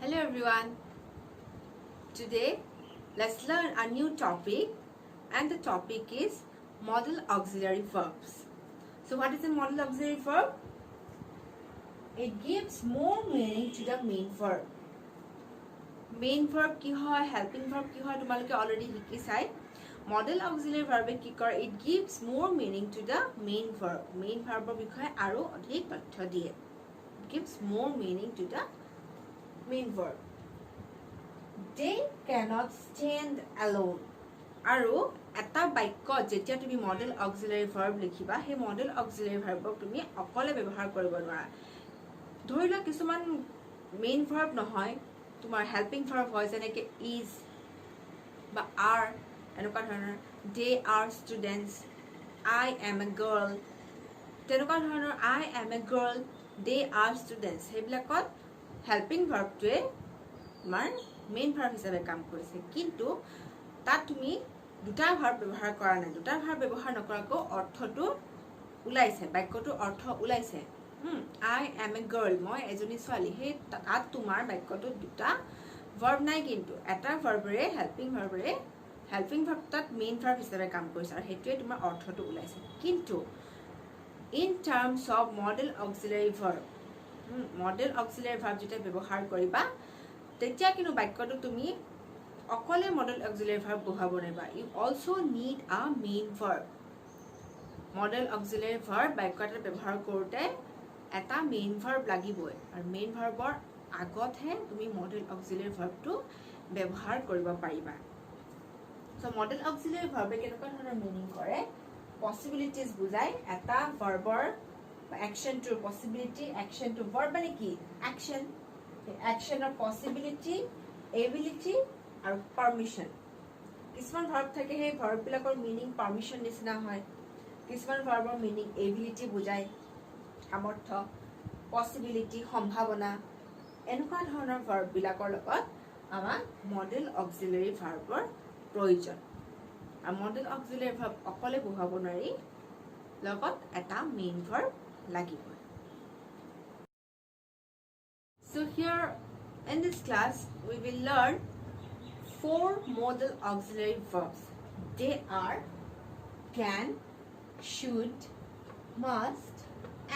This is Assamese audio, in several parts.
Hello everyone. Today let's learn a new topic and the topic is modal auxiliary verbs. So what is a modal auxiliary verb? It gives more meaning to the main verb. Main verb ki hoy, helping verb ki hoy tomaloke already hikisai. Modal auxiliary verb ki kore, it gives more meaning to the main verb. Main verb bikhoye aro adhik tathya diye. It gives more meaning to the main verb. They cannot stand alone. আৰু এটা বাক্য যেতিয়া তুমি মডেল অক্সিলাৰি ভাৰ্ব লিখিবা সেই মডেল অক্সিলাৰি ভাৰ্বক তুমি অকলে ব্যৱহাৰ কৰিব নোৱাৰা ধৰি লোৱা কিছুমান মেইন ভাৰ্ব নহয় তোমাৰ হেল্পিং ভাৰ্ব হয় যেনেকৈ ইজ বা আৰ এনেকুৱা ধৰণৰ they are students I am a girl তেনেকুৱা ধৰণৰ I am a girl they are students সেইবিলাকত হেল্পিং ভাৰ্বটোৱে তোমাৰ মেইন ভাৰ্ব হিচাপে কাম কৰিছে কিন্তু তাত তুমি দুটা ভাৰ্ব ব্যৱহাৰ কৰা নাই দুটা ভাৰ্ব ব্যৱহাৰ নকৰাকৈ অৰ্থটো ওলাইছে বাক্যটোৰ অৰ্থ ওলাইছে আই এম এ গাৰ্ল মই এজনী ছোৱালী সেই তাত তোমাৰ বাক্যটোত দুটা ভাৰ্ব নাই কিন্তু এটা ভাৰ্বৰে হেল্পিং ভাৰ্ব তাত মেইন ভাৰ্ব হিচাপে কাম কৰিছে আৰু সেইটোৱে তোমাৰ অৰ্থটো ওলাইছে কিন্তু in terms of modal auxiliary verb modal auxiliary verb যেতিয়া ব্যৱহাৰ কৰিবা তেতিয়া কিন্তু বাক্যটো তুমি অকলে মডেল অক্সিলাৰি ভাৰ্ব বহাব নোৱাৰিবা you also need a main verb modal auxiliary verb বাক্য এটা ব্যৱহাৰ কৰোঁতে এটা মেইন ভাৰ্ব লাগিবই আৰু মেইন ভাৰ্বৰ আগতহে তুমি মডেল অক্সিলাৰি ভাৰ্বটো ব্যৱহাৰ কৰিব পাৰিবা সো মডেল অক্সিলাৰি ভাৰ্বে কেনেকুৱা ধৰণৰ মিনিং কৰে পসিবিলিটিজ বুজাই এটা ভাৰ্বৰ একশনটোৰ পসিবিলিটি একশনটো ভাৰ্ব মানে কি একশন একশনৰ পসিবিলিটি এবিলিটি আৰু পাৰমিশন কিছুমান ভাৰ্ব থাকে সেই ভাৰ্ববিলাকৰ মিনিং পাৰমিশন নিচিনা হয় কিছুমান ভাৰ্বৰ মিনিং এবিলিটি বুজায় সামৰ্থ্য পসিবিলিটি সম্ভাৱনা এনেকুৱা ধৰণৰ ভাৰ্ববিলাকৰ লগত আমাক মডেল অক্সিলাৰি ভাৰ্বৰ প্ৰয়োজন আৰু মডেল অক্সিলাৰি ভাৰ্ব অকলে বহাব নোৱাৰি লগত এটা মেইন ভাৰ্ব লাগিব So here in this class we will learn 4 modal auxiliary verbs. They are can, should, must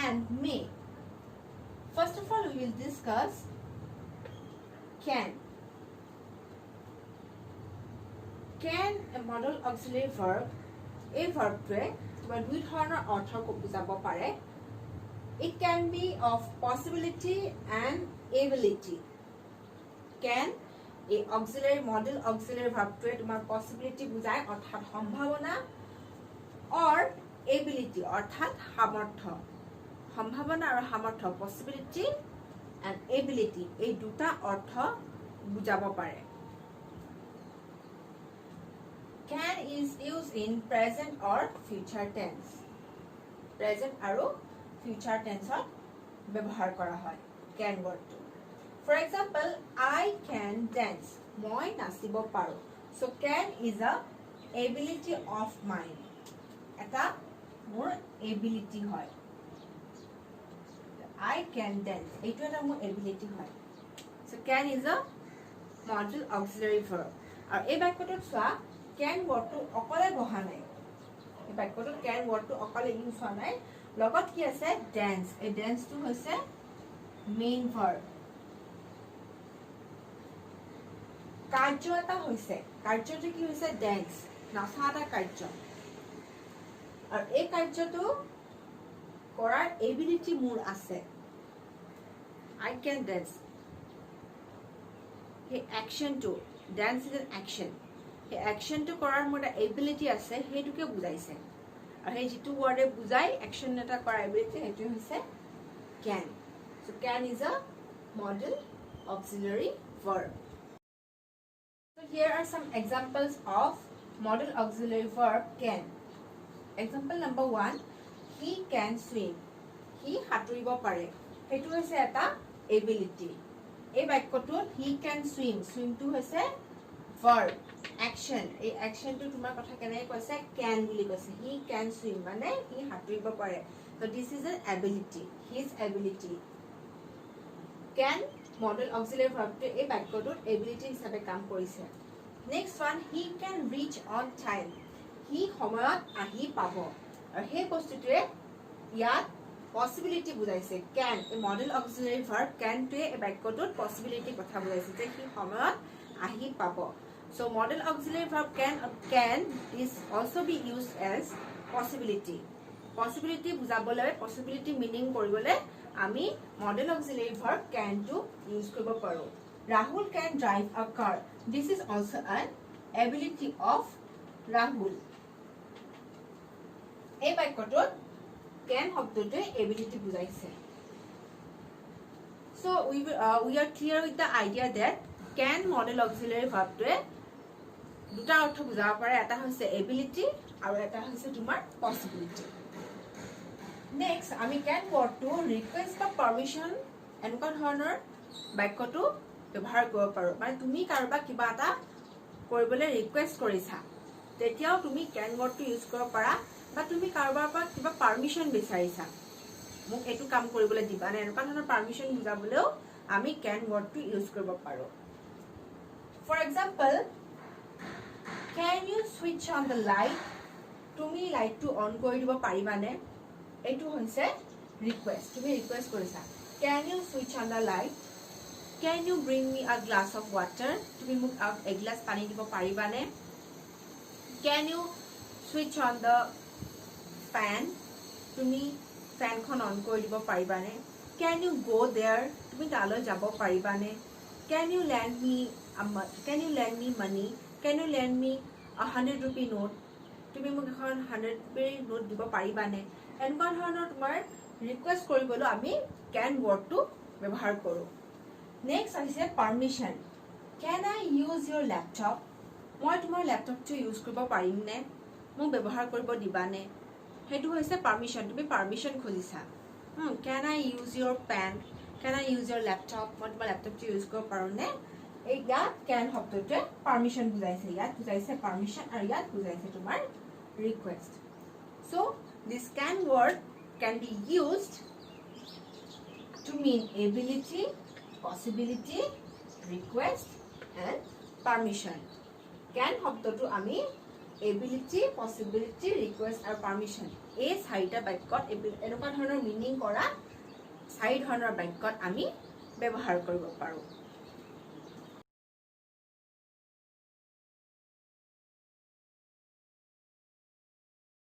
and may. First of all we will discuss can. Can a modal auxiliary verb a verb টোৱে তোমাৰ দুই ধৰণৰ অৰ্থ বুজাব পাৰে It can be of possibility and ability. Can a auxiliary model auxiliary verb to tomar possibility bujay orthat sambhavona or ability orthat samartho sambhavona aru samartho possibility and ability ei duta ortho bujabo pare Can is used in present or future tense present aru future tense ব্যবহাৰ কৰা হয় can word to for example I can dance মই নাচিব পাৰো so can is a ability of mine এটা মোৰ ability হয় I can dance এইটো এটা মোৰ ability হয় so can is a modal auxiliary verb আৰু এই বাক্যটোত চোৱা can word টো অকলে বহা নাই এই বাক্যটোত can word টো অকলে ইউজ হোৱা নাই লগত কি আছে ড্যান্স এই ড্যান্সটো হৈছে মেইন ভাৰ্ব কাৰ্য এটা হৈছে কাৰ্যটো কি হৈছে ড্যান্স নাচা এটা কাৰ্য আৰু এই কাৰ্যটো কৰাৰ এবিলিটি মোৰ আছে I can dance এই অ্যাকশনটো ড্যান্স ইজ এন অ্যাকশন এই অ্যাকশনটো কৰাৰ মোৰ এটা এবিলিটি আছে হেতুকে বুজাইছে আৰু এই যেটো ওয়াৰ্ডে বুজাই অ্যাকশন এটা কৰা এবিলিটি হেতু হৈছে can so can is a modal auxiliary verb so here are some examples of modal auxiliary verb can example number 1 he can swim he সাঁতুৰিব পাৰে হেতু হৈছে এটা এবিলিটি এই বাক্যটোত he can swim swim টো হৈছে verb action এই action to তোমাৰ কথা কেনে কৈছে can বুলি কৈছে he can swim মানে he সাঁতুৰিব পাৰে so this is an ability his ability can modal auxiliary ভাৰ্বটো এই বাক্যটোত এবিলিটি হিচাপে কাম কৰিছে next one he can reach on time he সময়ত আহি পাব আৰু সেই বস্তুটোৱে ইয়াত পসিবিলিটি বুজাইছে ক্যান এই মডেল অক্সিলাৰি ভাৰ্ব ক্যানটোৱে এই বাক্যটোত পসিবিলিটি কথা বুজাইছে যে হি সময়ত আহি পাব so model auxiliary verb can is also be used as possibility বুজাবলৈ possibility meaning কৰিবলৈ আমি model auxiliary verb can to use কৰিব পাৰো Rahul can drive a car this is also an ability of Rahul এই বাক্যটোত can শব্দটোৱে ability বুজাইছে so we are clear with the idea that can model auxiliary verb টোৱে দুটা অৰ্থ বুজাব পাৰে এটা হৈছে এবিলিটি আৰু এটা হৈছে তোমাৰ পসিবিলিটি নেক্সট আমি ক্যান ওয়াৰ্ডটো ৰিকুৱেষ্ট বা পাৰমিশন এনেকুৱা ধৰণৰ বাক্যটো ব্যৱহাৰ কৰিব পাৰো মানে তুমি কাৰোবাক কিবা এটা কৰিবলৈ ৰিকুৱেষ্ট কৰিছা তেতিয়াও তুমি ক্যান ওয়াৰ্ডটো ইউজ কৰিব পাৰা বা তুমি কাৰোবাৰ পৰা কিবা পাৰমিশন বিচাৰিছা মোক এটো কাম কৰিবলৈ দিবা না এনেকুৱা ধৰণৰ পাৰমিশন বুজাবলৈও আমি ক্যান ওয়াৰ্ডটো ইউজ কৰিব পাৰো for example Can you switch on the light? তুমি লাইটটো অন কৰি দিব পাৰিবানে এটো হৈছে ৰিকুৱেষ্ট তুমি ৰিকুৱেষ্ট কৰিছা Can you switch on the light? Can you bring me a glass of water? তুমি মোক এক গ্লাস পানী দিব পাৰিবানে Can you switch on the fan? তুমি ফ্যানখন অন কৰি দিব পাৰিবানে Can you go there? তুমি তালৈ যাব পাৰিবানে Can you lend me money? Can you lend me a 100 rupee note? তুমি মোক এখন 100 rupee note দিব পাৰিবানে এনেকুৱা ধৰণৰ তোমাৰ ৰিকুৱেষ্ট কৰিবলৈ আমি can wordটো ব্যৱহাৰ কৰো নেক্সট আছে permission Can I use your laptop? মই তোমাৰ ল্যাপটপটো ইউজ কৰিব পাৰিমনে মোক ব্যৱহাৰ কৰিব দিবানে হেতু হৈছে পাৰমিশন তুমি পাৰমিশন খুজিছা Can I use your pen? Can I use your laptop? মই তোমাৰ ল্যাপটপটো ইউজ কৰিব পাৰোনে এই ইয়াত can শব্দটোৱে পাৰমিশন বুজাইছে ইয়াত বুজাইছে পাৰমিশন আৰু ইয়াত বুজাইছে তোমাৰ request so this can word can be used to mean ability possibility request and permission can শব্দটো আমি ability possibility request আৰু permission এই চাৰিটা বাক্যত এনেকুৱা ধৰণৰ মিনিং কৰা চাৰি ধৰণৰ বাক্যত আমি ব্যৱহাৰ কৰিব পাৰো